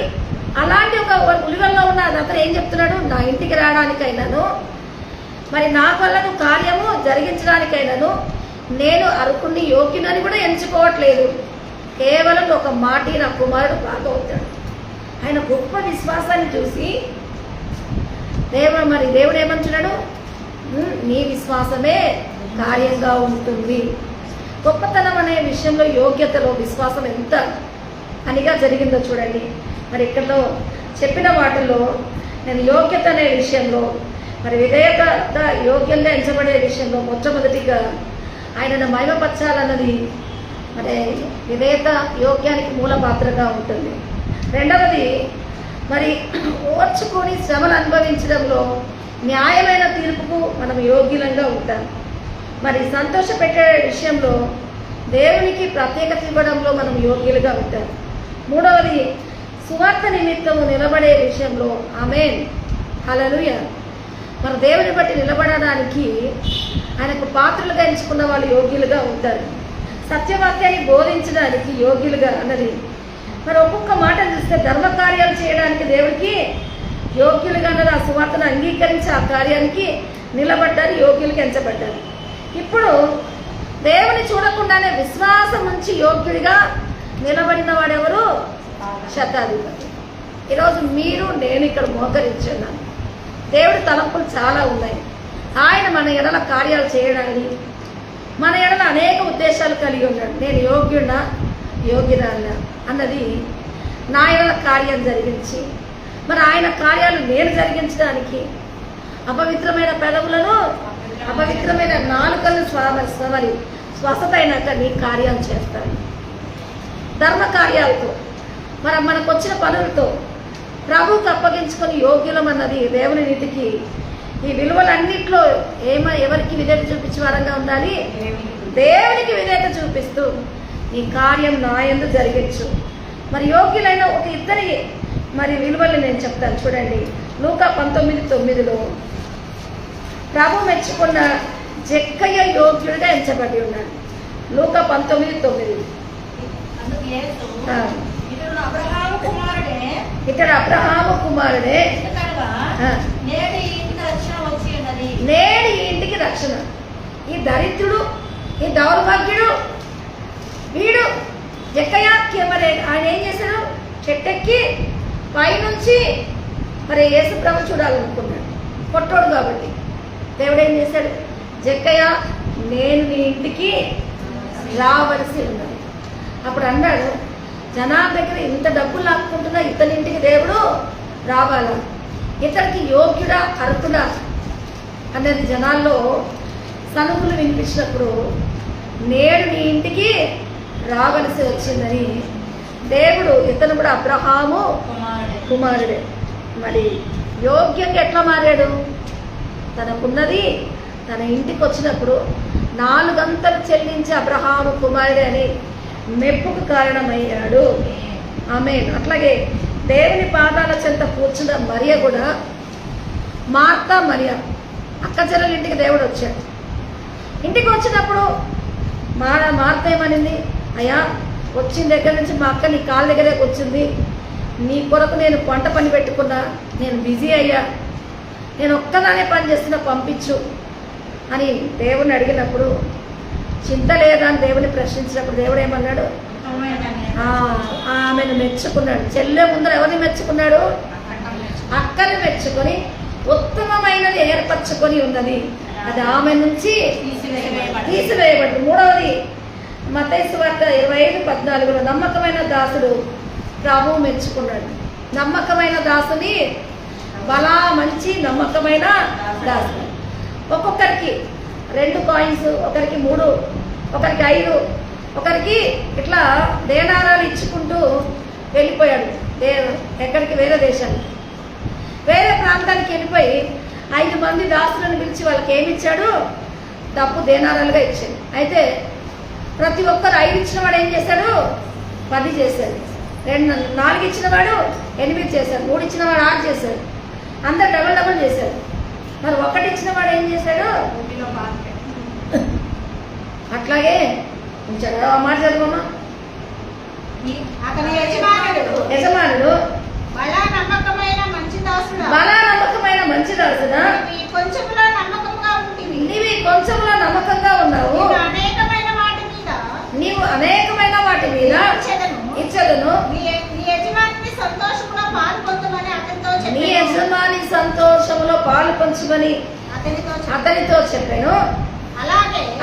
అలాంటి ఒక ఉలివల్లో ఉన్న అతను ఏం చెప్తున్నాడు? నా ఇంటికి రావడానికైనాను, మరి నా వల్ల కార్యము జరిగించడానికైనాను నేను అరుకుని యోగ్యునని కూడా ఎంచుకోవట్లేదు. కేవలం ఒక మాటి నా కుమారుడు బాగా అవుతాడు. ఆయన గొప్ప విశ్వాసాన్ని చూసి దేవుడు ఏమంటున్నాడు? నీ విశ్వాసమే కార్యంగా ఉంటుంది. గొప్పతనం అనే విషయంలో, యోగ్యతలో విశ్వాసం ఎంత అనిగా జరిగిందో చూడండి. మరి ఇక్కడలో చెప్పిన వాటిల్లో నేను యోగ్యత అనే విషయంలో, మరి విధేయత యోగ్యంగా ఎంచబడే విషయంలో మొట్టమొదటిగా ఆయనను మహిమపరచాలన్నది మరి విధేయత యోగ్యానికి మూల పాత్రగా ఉంటుంది. రెండవది మరి ఓర్చుకొని శ్రమను అనుభవించడంలో న్యాయమైన తీర్పుకు మనం యోగ్యులంగా ఉంటాం. మరి సంతోషపెట్టే విషయంలో దేవునికి ప్రత్యేకత ఇవ్వడంలో మనం యోగ్యులుగా ఉంటాం. మూడవది సువార్త నిమిత్తము నిలబడే విషయంలో ఆమేన్ హల్లెలూయా. మరి దేవుని బట్టి నిలబడడానికి ఆయనకు పాత్రలుగా ఎంచుకున్న వాళ్ళు యోగ్యులుగా ఉంటారు. సత్యవాక్యాన్ని బోధించడానికి యోగ్యులుగా అన్నది. మరి ఒక్కొక్క మాట చూస్తే ధర్మకార్యాలు చేయడానికి దేవుడికి యోగ్యులుగా అన్నది. ఆ సువార్తను అంగీకరించి ఆ కార్యానికి నిలబడ్డారు, యోగ్యులుగా ఎంచబడ్డారు. ఇప్పుడు దేవుని చూడకుండానే విశ్వాసం ఉంచి యోగ్యుడిగా నిలబడిన వాడెవరు? శతాధిపతి. ఈరోజు మీరు నేను ఇక్కడ మోకరించున్నాను. దేవుడి తలంపులు చాలా ఉన్నాయి. ఆయన మన ఎడల కార్యాలు చేయడానికి, మన ఎడల అనేక ఉద్దేశాలు కలిగి ఉన్నాడు. నేను యోగ్యుడా యోగ్యురాలా అన్నది నా ఎడల కార్యం జరిగించి, మరి ఆయన కార్యాలు నేను జరిగించడానికి అపవిత్రమైన పెదవులను అపవిత్రమైన నాలుకలను స్వస్థత అయినాక నీ కార్యాలు చేస్తాను. ధర్మ కార్యాలతో మరి మనకు వచ్చిన పనులతో ప్రభువుకు అప్పగించుకొని యోగ్యులమన్నది దేవుని నీతికి. ఈ విలువలన్నింటిలో ఎవరికి విధేయత చూపించే వారంగా ఉండాలి? దేవునికి విధేయత చూపిస్తూ ఈ కార్యం నా యందు జరిగించు. మరి యోగ్యులైన ఒక ఇద్దరి మరి విలువల్ని నేను చెప్తాను చూడండి. లూకా 19:9 ప్రభు మెచ్చుకున్న జక్కయ్య యోగ్యుడిగా ఎంచబడి ఉన్నాడు. లూకా 19:9 ఇతడు అబ్రహాము కుమారుడే, నేడు ఈ ఇంటికి రక్షణ. ఈ దరిద్రుడు, ఈ దౌర్భాగ్యుడు వీడు జక్కయ్య మరి ఆయన ఏం చేశాడు? చెట్టెక్కి పైనుంచి మరి యేసు ప్రభు చూడాలనుకున్నాడు. పొట్టోడు కాబట్టి దేవుడు ఏం చేశాడు? జక్కయ్య నేను నీ ఇంటికి రావలసి ఉన్నది. అప్పుడు అన్నాడు, జనాల దగ్గర ఇంత డబ్బులు లాక్కుంటున్నా ఇతని ఇంటికి దేవుడు రావాలా? ఇతనికి యోగ్యుడా అర్హుడా అన్నది జనాల్లో సనుగులు వినిపించినప్పుడు నేడు నీ ఇంటికి రావలసి వచ్చిందని దేవుడు ఇతను కూడా అబ్రహాము కుమారుడే. మరి యోగ్యంగా ఎట్లా మారాడు? తనకున్నది తన ఇంటికి వచ్చినప్పుడు 4 గంటలు చెల్లించి అబ్రహాము కుమారుడే అని మెప్పుకు కారణమయ్యాడు. ఆమేన్. అట్లాగే దేవుని పాదాల చెంత కూర్చున్న మరియ కూడా, మార్తా మరియ అక్క చెల్లెల ఇంటికి దేవుడు వచ్చాడు. ఇంటికి వచ్చినప్పుడు మార్త ఏమనింది? అయ్యా వచ్చిన దగ్గర నుంచి మా అక్క నీ కాళ్ళ దగ్గరే వచ్చింది, నీ కొరకు నేను వంట పని పెట్టుకున్నా, నేను బిజీ అయ్యా, నేను ఒక్కదానే పని చేస్తున్నా, పంపించు అని దేవుని అడిగినప్పుడు, చింత లేదా అని దేవుని ప్రశ్నించినప్పుడు దేవుడు ఏమన్నాడు? ఆమెను మెచ్చుకున్నాడు. చెల్లె ముందర ఎవరిని మెచ్చుకున్నాడు? అక్కని మెచ్చుకొని ఉత్తమమైనది ఏర్పరచుకొని ఉన్నది, అది ఆమె నుంచి తీసివేయబడింది. మూడవది మత్తయి సువార్త 25:14 నమ్మకమైన దాసుడు ప్రభువు మెచ్చుకున్నాడు. నమ్మకమైన దాసుని బలా మంచి నమ్మకమైన దాసుడు. ఒక్కొక్కరికి 2 కాయిన్స్, ఒకరికి 3, ఒకరికి 5, ఒకరికి ఇట్లా దేనారాలు ఇచ్చుకుంటూ వెళ్ళిపోయాడు. ఎక్కడికి? వేరే దేశానికి, వేరే ప్రాంతానికి వెళ్ళిపోయి 5 మంది దాసులను పిలిచి వాళ్ళకి ఏమి ఇచ్చాడు? డబ్బు దేనారాలుగా ఇచ్చాడు. అయితే ప్రతి ఒక్కరు 5 ఇచ్చిన వాడు ఏం చేశాడు? 10 చేశాడు. 4 ఇచ్చిన వాడు 8 చేశాడు. 3 ఇచ్చిన వాడు 6 చేశాడు. అందరు డబల్ చేశాడు. మరి 1 ఇచ్చిన వాడు ఏం చేశాడు? అట్లాగే ఉంచాడు. ఆ మాట చదువమ్మా. యజమానుడు బలా నమ్మకమైన మంచి దాసుడా, నీవి కొంచెంలో నమ్మకంగా ఉన్నావు, నీవు అనేకమైన వాటి మీద ఇచ్చదును, నీ యజమాని సంతోషములో పాలు పంచుమని అతనితో చెప్పాను.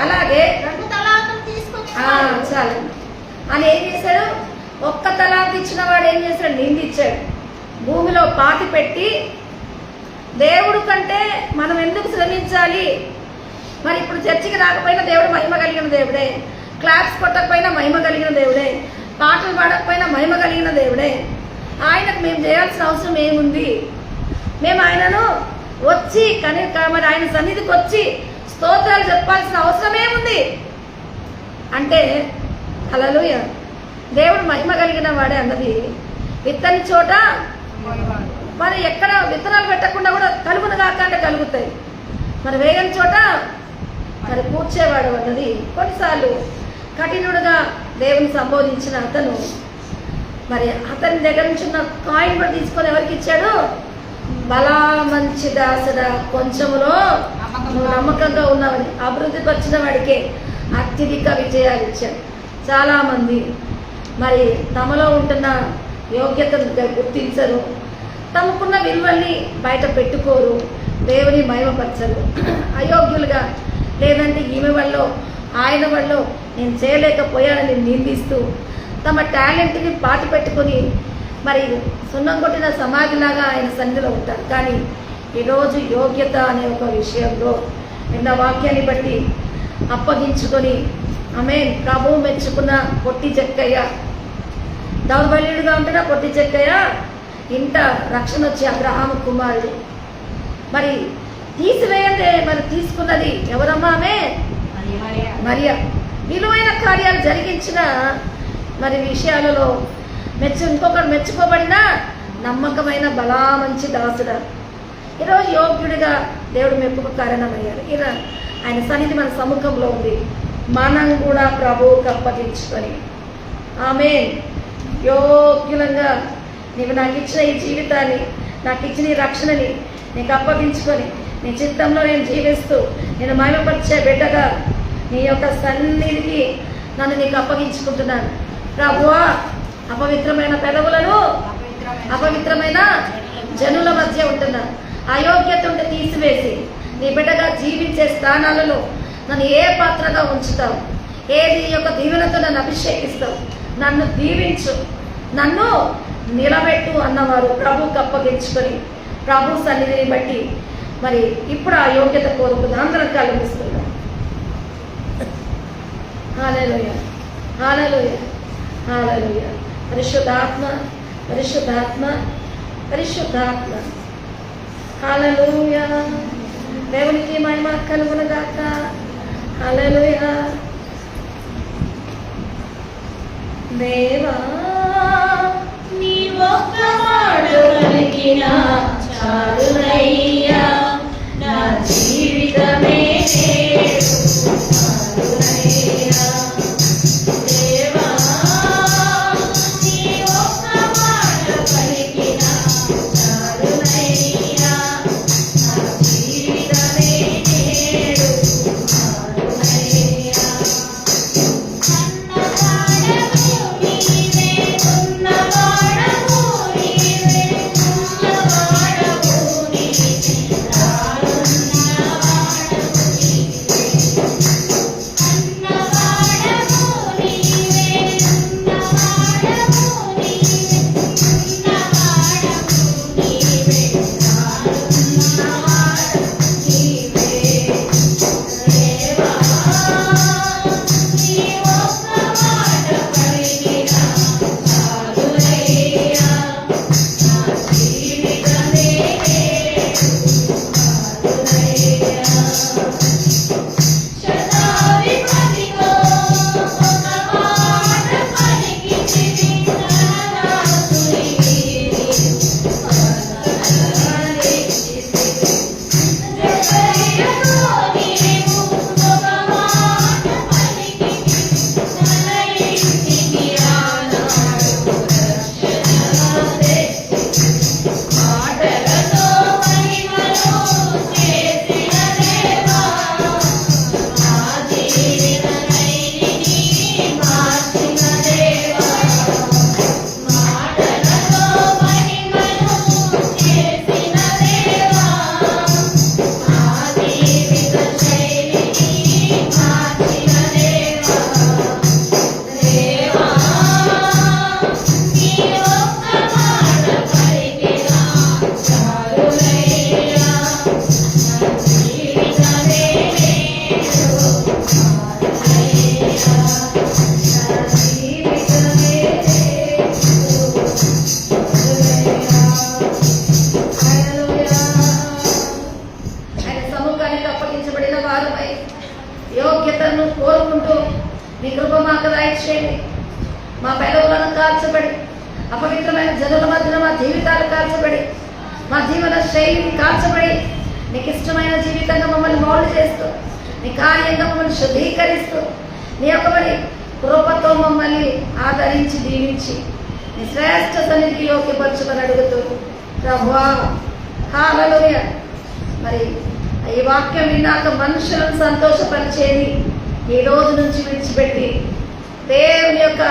అలాగే 2 తలాంతులు తీసుకొని చాలు అని ఏం చేశాడు? 1 తలాంతు ఇచ్చిన వాడు ఏం చేశాడు? నిందిచ్చాడు. భూమిలో పాతి పెట్టి, దేవుడు కంటే మనం ఎందుకు శ్రమించాలి? మరి ఇప్పుడు చర్చికి రాకపోయినా దేవుడు మహిమ కలిగిన దేవుడే, క్లాప్స్ కొట్టకపోయినా మహిమ కలిగిన దేవుడే, పాటలు పాడకపోయినా మహిమ కలిగిన దేవుడే. ఆయనకు మేము చేయాల్సిన అవసరం ఏముంది? మేము ఆయనను వచ్చి మరి ఆయన సన్నిధికి వచ్చి స్తోత్రాలు చెప్పాల్సిన అవసరం ఏముంది అంటే, హల్లెలూయా, దేవుడు మహిమ కలిగిన వాడే అన్నది విత్తని చోట మరి ఎక్కడ విత్తనాలు పెట్టకుండా కూడా కలుగును కాక అంటే కలుగుతాయి. మరి వేయని చోట మరి కూర్చేవాడు అన్నది. కొన్నిసార్లు కఠినుడుగా దేవుని సంబోధించిన అతను మరి అతని దగ్గర నుంచి ఉన్న కాయిన్ కూడా తీసుకొని ఎవరికి ఇచ్చాడు? బలా మంచి దాసుడా, కొంచెములో నువ్వు నమ్మకంగా ఉన్నావని అభివృద్ధి పరిచిన వాడికే అత్యధిక విజయాలు ఇచ్చాడు. చాలామంది మరి తమలో ఉంటున్న యోగ్యతను గుర్తించరు, తమకున్న విలువల్ని బయట పెట్టుకోరు, దేవుని మహిమపరచరు. అయోగ్యులుగా లేదంటే ఈమె వల్ల ఆయన వల్ల నేను చేయలేకపోయానని నిందిస్తూ తమ టాలెంట్ని పాతి పెట్టుకుని మరి సున్నం కొట్టిన సమాధిలాగా ఆయన సన్నిధిలో ఉంటారు. కానీ ఈరోజు యోగ్యత అనే ఒక విషయంలో నిన్న వాక్యాన్ని బట్టి అప్పగించుకొని ప్రభువు మెచ్చుకున్న పొట్టి చెక్కయ్య, దౌర్బల్యుడిగా ఉంటున్న పొట్టి చెక్కయ్య ఇంట రక్షణ వచ్చి అబ్రహాము కుమారుడు. మరి తీసివేయండి, మరి తీసుకున్నది ఎవరమ్మా? ఆమె మరియా. విలువైన కార్యాలు జరిగించిన మరి విషయాలలో ఇంకొకరు మెచ్చుకోబడిన నమ్మకమైన బలా మంచి దాసుడా. ఈరోజు యోగ్యుడిగా దేవుడు మెప్పుకు కారణమయ్యారు. ఆయన సన్నిధి మన సముఖంలో ఉంది. మనం కూడా ప్రభువుకు అప్పగించుకొని యోగ్యులంగా నీవు నాకు ఇచ్చిన ఈ జీవితాన్ని, నాకు ఇచ్చిన ఈ రక్షణని నీకు అప్పగించుకొని నీ చిత్తంలో నేను జీవిస్తూ నేను మహిమపరిచే బిడ్డగా నీ యొక్క సన్నిధికి నన్ను నీకు అప్పగించుకుంటున్నాను. ప్రభువా, అపవిత్రమైన పెదవులను అపవిత్రమైన జనుల మధ్య ఉంటున్నాను. అయోగ్యత ఉంటే తీసివేసి నీ బిడ్డగా జీవించే స్థానాలలో నన్ను ఏ పాత్రగా ఉంచుతావు? ఏది యొక్క దీవెనతో నన్ను అభిషేకిస్తావు? నన్ను దీవించు, నన్ను నిలబెట్టు అన్నవారు ప్రభువుకు అప్పగించుకొని ప్రభు సన్నిధిని బట్టి మరి ఇప్పుడు ఆ యోగ్యత కోరుకుంది. అందరం కలిగిస్తున్నాం. హల్లెలూయా, హల్లెలూయా, హల్లెలూయా. పరిశుద్ధాత్మ, పరిశుద్ధాత్మ, పరిశుద్ధాత్మ. హల్లెలూయా. దేవునికి మహిమ కలుగునుగాక. హల్లెలూయా. దేవా, నీ ఒక్క మాట పలికిన చాలునయ్యా, నా జీవితమే చాలునయ్యా. దేవా, నీ ఒక్క మాట పలికిన చాలునయ్యా, నా జీవితమే చాలునయ్యా. అన్నవాడవు నీవే, ఉన్నవాడవు నీవే. దయచేయండి. మా పెదవులను కాల్చబడి అపవిత్రమైన జనుల మధ్యన మా జీవితాలు కాల్చబడి మా జీవన శైలిని కాల్చబడి నీకు ఇష్టమైన జీవితంగా మమ్మల్ని మౌల్డ్ చేస్తూ నీ కార్యంగా మమ్మల్ని శుద్ధీకరిస్తూ నీ యొక్క మరి కృపతో మమ్మల్ని ఆదరించి దీవించి నీ శ్రేష్ఠ సన్నిధికి యోగ్యపరచుకొని అడుగుతూ ప్రభువా హల్లెలూయా. మరి ఈ వాక్యం విన్నాక మనుషులను సంతోషపరిచేది ఈ రోజు నుంచి విడిచిపెట్టి దేవుని యొక్క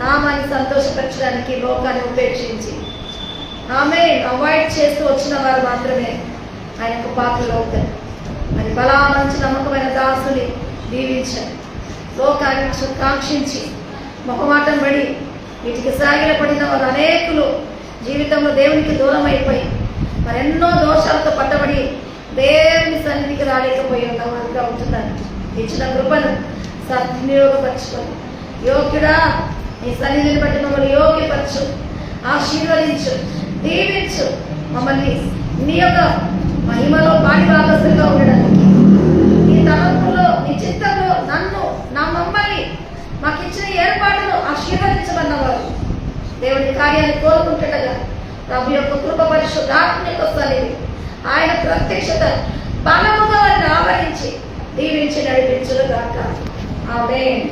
నామాన్ని సంతోషపరచడానికి లోకాన్ని ఉపేక్షించి ఆమె అవాయిడ్ చేస్తూ వచ్చిన వారు మాత్రమే ఆయనకు పాత్రలో అవుతారు. మరి బలా మంచి నమ్మకమైన దాసుని దీవించారు. లోకాన్ని కాంక్షించి మొహమాటం పడి వీటికి సాగిలపడిన వారు అనేకులు జీవితంలో దేవునికి దూరం అయిపోయి మరెన్నో దోషాలతో పట్టబడి దేవుని సన్నిధికి రాలేకపోయి ఉన్నవారుగా ఉంటున్నారు. ఇచ్చిన కృపను సద్వినియోగపరచుకొని యోగ్యుడా నీ సన్నిధిని బట్టి మమ్మల్ని యోగ్యపరచు, ఆశీర్వదించు, దీవించు. మమ్మల్ని నీ యొక్క మహిమలో పాడి భాగస్తులుగా ఉండడానికి నీ తలంపులో నీ చిత్తంలో నన్ను నా మమ్మల్ని మాకిచ్చిన ఏర్పాటును ఆశీర్వదించమన్నవారు దేవుని కార్యాన్ని కోరుకుంటుండగా ప్రభు యొక్క కృప పరిశుద్ధాత్మ యొక్క సన్నిధి ఆయన ప్రత్యక్షత బలముగా వారిని ఆవరించి దీవించి నడిపించును గాక. ఆమేన్.